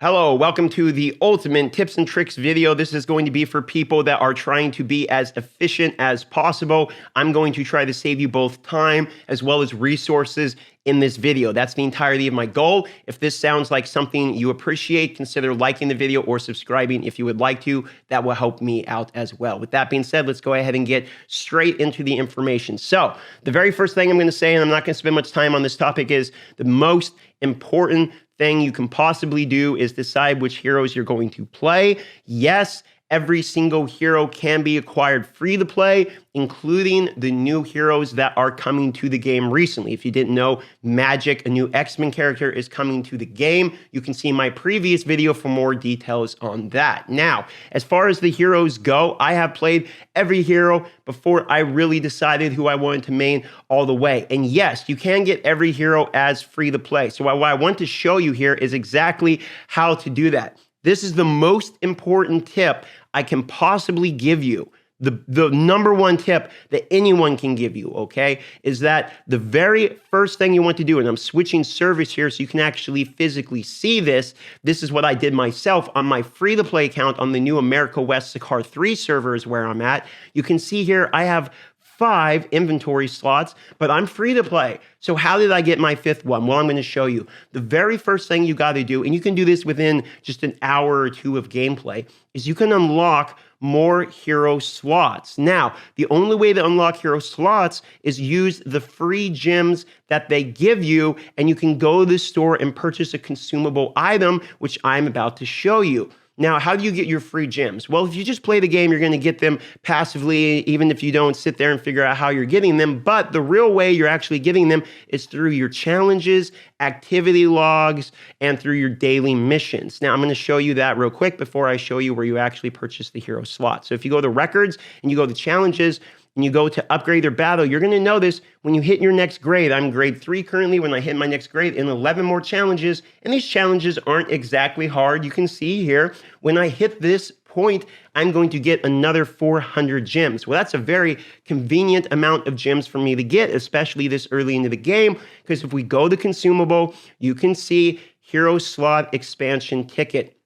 Hello, welcome to the ultimate tips and tricks video. This is going to be for people that are trying to be as efficient as possible. I'm going to try to save you both time as well as resources in this video. That's the entirety of my goal. If this sounds like something you appreciate, consider liking the video or subscribing if you would like to. That will help me out as well. With that being said, let's go ahead and get straight into the information. So the very first thing I'm going to say, and I'm not going to spend much time on this topic, is the most important thing you can possibly do is decide which heroes you're going to play. Yes, every single hero can be acquired free to play, including the new heroes that are coming to the game recently. If you didn't know, Magic, a new X-Men character, is coming to the game. You can see my previous video for more details on that. Now, as far as the heroes go, I have played every hero before I really decided who I wanted to main all the way. And yes, you can get every hero as free to play. So what I want to show you here is exactly how to do that. This is the most important tip I can possibly give you. The number one tip that anyone can give you, okay, is that the very first thing you want to do, and I'm switching service here so you can actually physically see this. This is what I did myself on my free-to-play account on the new America West Sakar 3 server is where I'm at. You can see here I have 5 inventory slots, but I'm free to play. So how did I get my 5th one? Well, I'm going to show you. The very first thing you got to do, and you can do this within just an hour or two of gameplay, is you can unlock more hero slots. Now, the only way to unlock hero slots is use the free gems that they give you, and you can go to the store and purchase a consumable item, which I'm about to show you. Now, how do you get your free gems? Well, if you just play the game, you're going to get them passively, even if you don't sit there and figure out how you're getting them. But the real way you're actually getting them is through your challenges, activity logs, and through your daily missions. Now, I'm going to show you that real quick before I show you where you actually purchase the hero slot. So if you go to records and you go to challenges, and you go to upgrade or battle, you're going to notice when you hit your next grade, I'm grade 3 currently, when I hit my next grade, in 11 more challenges, and these challenges aren't exactly hard. You can see here, when I hit this point, I'm going to get another 400 gems. Well, that's a very convenient amount of gems for me to get, especially this early into the game, because if we go to consumable, you can see hero slot expansion ticket.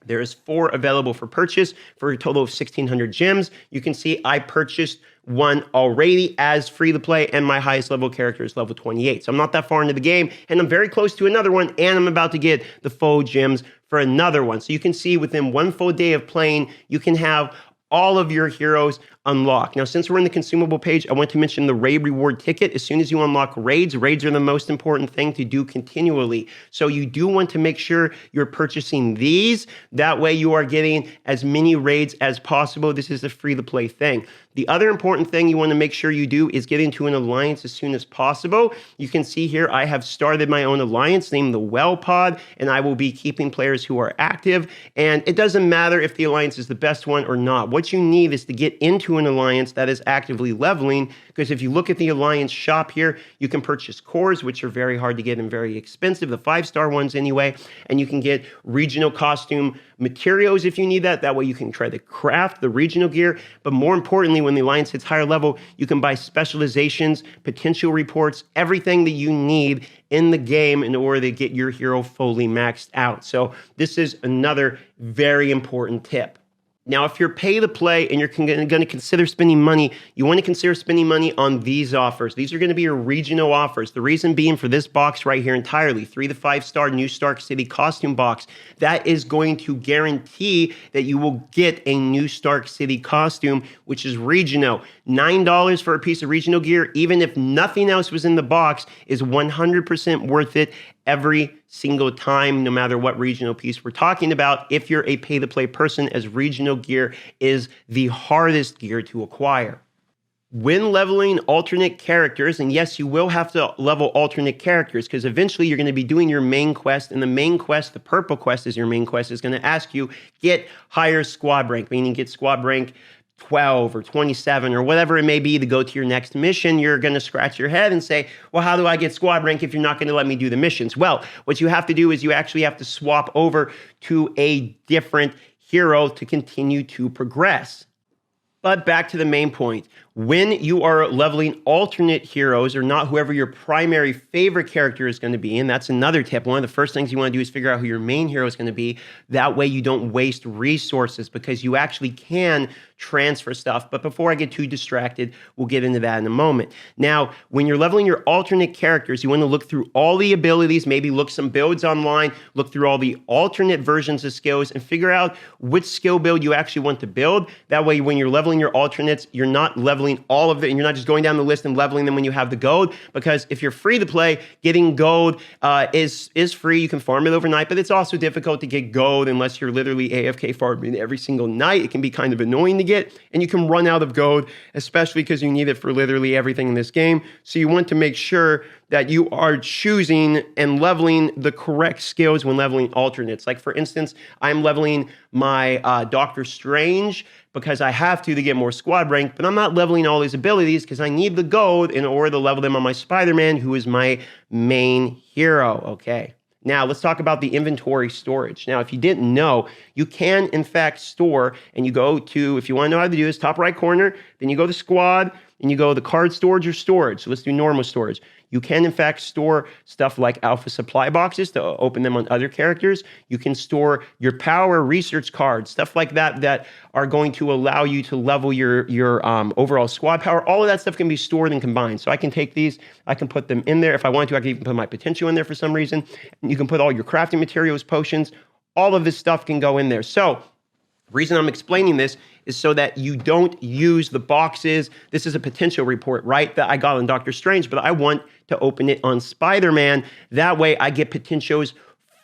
There is 4 available for purchase for a total of 1,600 gems. You can see I purchased one already as free to play, and my highest level character is level 28. So I'm not that far into the game, and I'm very close to another one, and I'm about to get the full gems for another one. So you can see within one full day of playing, you can have all of your heroes unlocked. Now, since we're in the consumable page, I want to mention the raid reward ticket. As soon as you unlock raids are the most important thing to do continually. So you do want to make sure you're purchasing these. That way you are getting as many raids as possible. This is a free to play thing. The other important thing you want to make sure you do is get into an alliance as soon as possible. You can see here I have started my own alliance named the Well Pod, and I will be keeping players who are active. And it doesn't matter if the alliance is the best one or not. What you need is to get into an alliance that is actively leveling, because if you look at the alliance shop here, you can purchase cores, which are very hard to get and very expensive, the 5-star ones anyway, and you can get regional costume materials if you need that. That way you can try to craft the regional gear, but more importantly, when the alliance hits higher level, you can buy specializations, potential reports, everything that you need in the game in order to get your hero fully maxed out. So this is another very important tip. Now, if you're pay to play and you're going to consider spending money, you want to consider spending money on these offers. These are going to be your regional offers. The reason being for this box right here entirely, 3 to 5-star New Stark City costume box, that is going to guarantee that you will get a New Stark City costume, which is regional. $9 for a piece of regional gear, even if nothing else was in the box, is 100% worth it every single time, no matter what regional piece we're talking about, if you're a pay-to-play person, as regional gear is the hardest gear to acquire. When leveling alternate characters, and yes, you will have to level alternate characters, because eventually you're going to be doing your main quest, and the main quest, the purple quest is your main quest, is going to ask you, get higher squad rank, meaning get squad rank 12 or 27 or whatever it may be to go to your next mission. You're going to scratch your head and say, well, how do I get squad rank if you're not going to let me do the missions? Well, what you have to do is you actually have to swap over to a different hero to continue to progress. But back to the main point. When you are leveling alternate heroes or not whoever your primary favorite character is going to be, and that's another tip. One of the first things you want to do is figure out who your main hero is going to be. That way you don't waste resources because you actually can transfer stuff. But before I get too distracted, we'll get into that in a moment. Now, when you're leveling your alternate characters, you want to look through all the abilities, maybe look some builds online, look through all the alternate versions of skills and figure out which skill build you actually want to build. That way, when you're leveling your alternates, you're not leveling all of it and you're not just going down the list and leveling them when you have the gold. Because if you're free to play, getting gold is free. You can farm it overnight, but it's also difficult to get gold unless you're literally AFK farming every single night. It can be kind of annoying to get, and you can run out of gold, especially because you need it for literally everything in this game. So you want to make sure that you are choosing and leveling the correct skills when leveling alternates. Like for instance, I'm leveling my Doctor Strange because I have to get more squad rank, but I'm not leveling all his abilities because I need the gold in order to level them on my Spider-Man, who is my main hero, okay? Now, let's talk about the inventory storage. Now, if you didn't know, you can, in fact, store, and you go to, if you want to know how to do this, top right corner, then you go to squad, and you go to card storage or storage. So let's do normal storage. You can, in fact, store stuff like alpha supply boxes to open them on other characters. You can store your power research cards, stuff like that, that are going to allow you to level your overall squad power. All of that stuff can be stored and combined. So I can take these, I can put them in there. If I want to, I can even put my potential in there for some reason. You can put all your crafting materials, potions, all of this stuff can go in there. So the reason I'm explaining this is so that you don't use the boxes. This is a potential report, right, that I got on Doctor Strange, but I want to open it on Spider-Man. That way I get potentials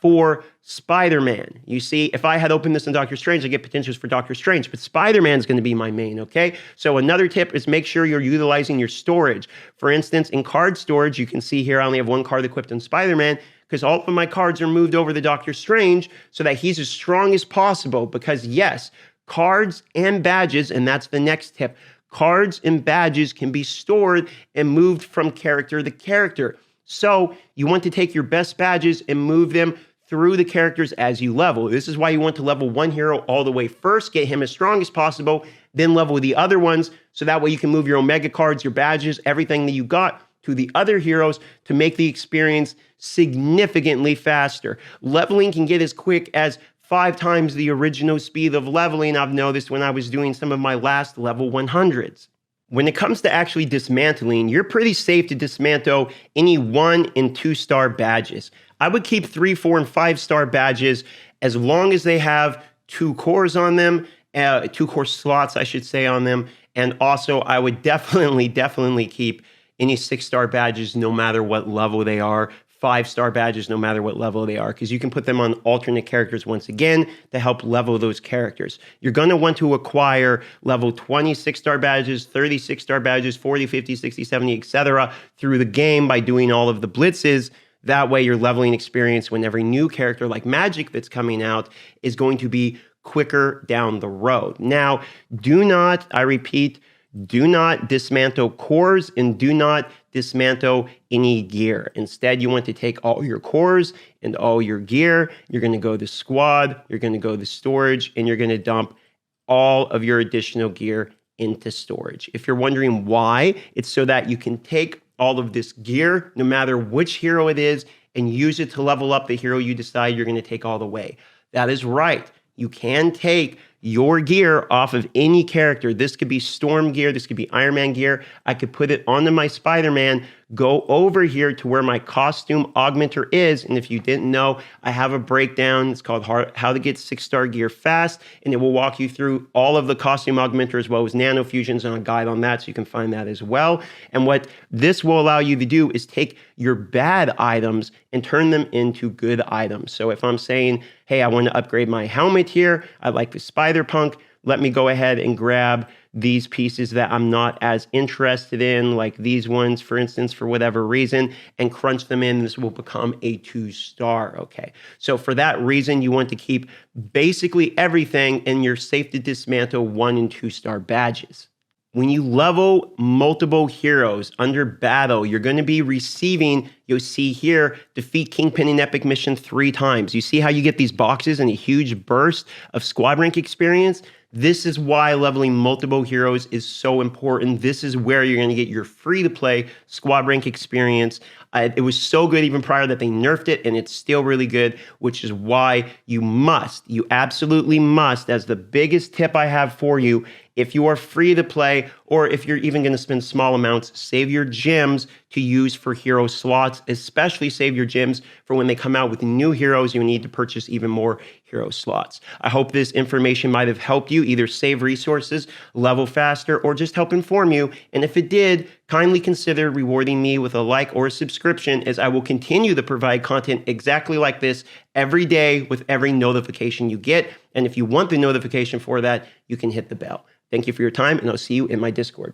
for Spider-Man. You see, if I had opened this on Doctor Strange, I get potentials for Doctor Strange, but Spider-Man is going to be my main, okay? So another tip is make sure you're utilizing your storage. For instance, in card storage, you can see here I only have one card equipped on Spider-Man because all of my cards are moved over to Doctor Strange so that he's as strong as possible because yes, cards and badges, and that's the next tip, cards and badges can be stored and moved from character to character. So you want to take your best badges and move them through the characters as you level. This is why you want to level one hero all the way first, get him as strong as possible, then level the other ones, so that way you can move your Omega cards, your badges, everything that you got to the other heroes to make the experience significantly faster. Leveling can get as quick as 5 times the original speed of leveling, I've noticed when I was doing some of my last level 100s. When it comes to actually dismantling, you're pretty safe to dismantle any 1 and 2 star badges. I would keep 3, 4, and 5 star badges as long as they have 2 cores on them, 2 core slots, I should say, on them. And also, I would definitely keep any 6 star badges no matter what level they are. 5 star badges no matter what level they are, because you can put them on alternate characters once again to help level those characters. You're going to want to acquire level 26 star badges, 36 star badges, 40, 50, 60, 70, etc. through the game by doing all of the blitzes. That way your leveling experience when every new character like Magic that's coming out is going to be quicker down the road. Now, do not, I repeat, do not dismantle cores and do not dismantle any gear. Instead, you want to take all your cores and all your gear. You're going to go to squad, you're going to go to storage, and you're going to dump all of your additional gear into storage. If you're wondering why, it's so that you can take all of this gear, no matter which hero it is, and use it to level up the hero you decide you're going to take all the way. That is right. You can take your gear off of any character. This could be Storm gear. This could be Iron Man gear. I could put it onto my Spider-Man, go over here to where my costume augmenter is. And if you didn't know, I have a breakdown. It's called How to Get 6-Star Gear Fast. And it will walk you through all of the costume augmenter as well as nano fusions and a guide on that. So you can find that as well. And what this will allow you to do is take your bad items and turn them into good items. So if I'm saying, hey, I want to upgrade my helmet here, I like the Spider-Punk, let me go ahead and grab these pieces that I'm not as interested in, like these ones, for instance, for whatever reason, and crunch them in. This will become a 2-star, okay? So for that reason, you want to keep basically everything, and you're safe to dismantle 1 and 2-star badges. When you level multiple heroes under battle, you're going to be receiving, you'll see here, defeat Kingpin in Epic Mission 3 times. You see how you get these boxes and a huge burst of squad rank experience? This is why leveling multiple heroes is so important. This is where you're going to get your free-to-play squad rank experience. It was so good even prior that they nerfed it, and it's still really good, which is why you absolutely must, as the biggest tip I have for you, if you are free to play, or if you're even going to spend small amounts, save your gems to use for hero slots, especially save your gems for when they come out with new heroes, you need to purchase even more hero slots. I hope this information might have helped you either save resources, level faster, or just help inform you. And if it did, kindly consider rewarding me with a like or a subscription, as I will continue to provide content exactly like this every day with every notification you get. And if you want the notification for that, you can hit the bell. Thank you for your time, and I'll see you in my Discord.